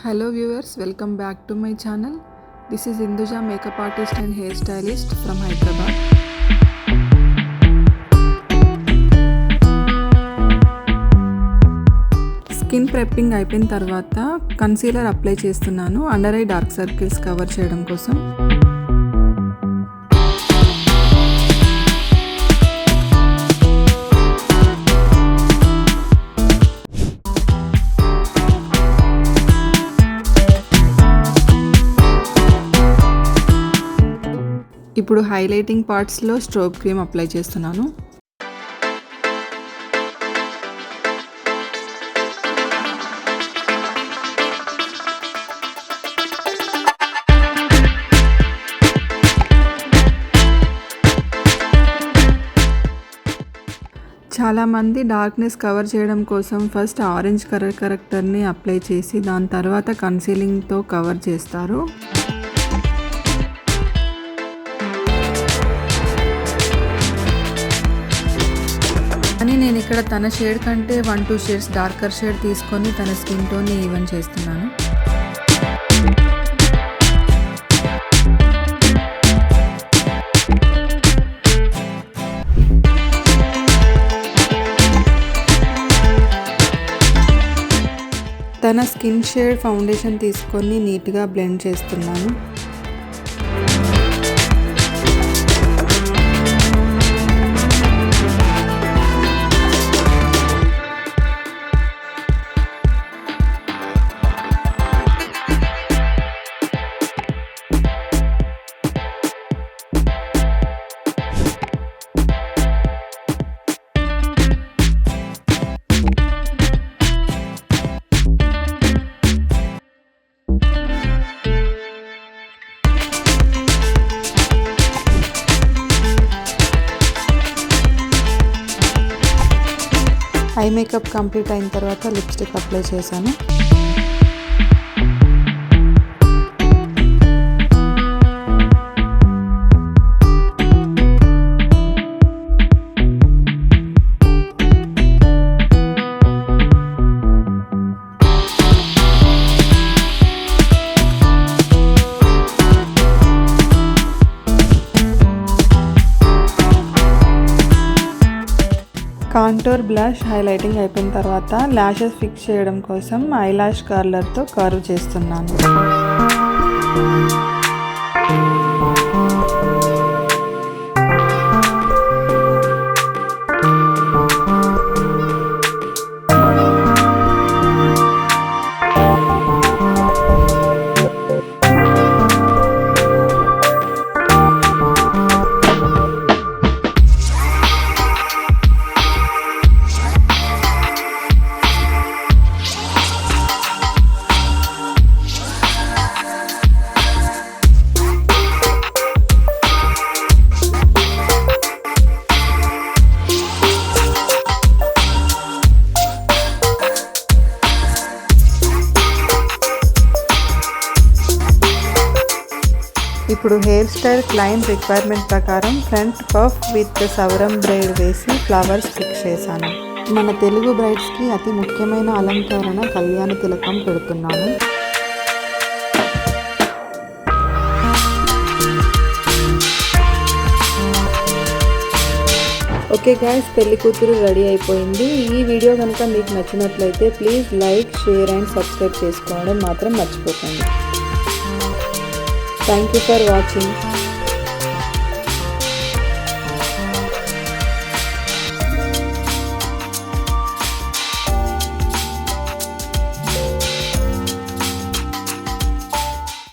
Hello viewers, welcome back to my channel. This is Induja, makeup artist and hairstylist from Hyderabad. Skin ప్రెప్పింగ్ అయిపోయిన తర్వాత concealer apply చేస్తున్నాను under eye dark circles cover చేయడం కోసం. ఇప్పుడు highlighting పార్ట్స్లో strobe cream apply చేస్తున్నాను. చాలామంది డార్క్నెస్ కవర్ చేయడం కోసం ఫస్ట్ ఆరెంజ్ కలర్ కరెక్టర్ని అప్లై చేసి దాని తర్వాత కన్సీలింగ్తో కవర్ చేస్తారు. కానీ నేను ఇక్కడ తన షేడ్ కంటే 1-2 షేడ్స్ డార్కర్ షేడ్ తీసుకొని తన స్కిన్ టోన్ని ఈవెన్ చేస్తున్నాను. తన స్కిన్ షేడ్ ఫౌండేషన్ తీసుకొని నీట్గా బ్లెండ్ చేస్తున్నాను. ఐ మేకప్ కంప్లీట్ అయిన తర్వాత లిప్స్టిక్ అప్లై చేశాను. కాంటోర్ బ్లష్ హైలైటింగ్ అయిపోయిన తర్వాత ల్యాషెస్ ఫిక్స్ చేయడం కోసం ఐలాష్ కర్లర్తో కర్వ్ చేస్తున్నాను. ఇప్పుడు హెయిర్ స్టైల్ క్లయింట్ రిక్వైర్మెంట్ ప్రకారం ఫ్రంట్ పఫ్ విత్ సవరం బ్రైడ్ వేసి ఫ్లవర్స్ ఫిక్స్ చేశాను. మన తెలుగు బ్రైడ్స్కి అతి ముఖ్యమైన అలంకరణ కళ్యాణ తిలకం పెడుతున్నాను. ఓకే గైస్, పెళ్లి కూతురు రెడీ అయిపోయింది. ఈ వీడియో కనుక మీకు నచ్చినట్లయితే please like, share and subscribe చేసుకోవడం మాత్రం మర్చిపోకండి. Thank you for watching.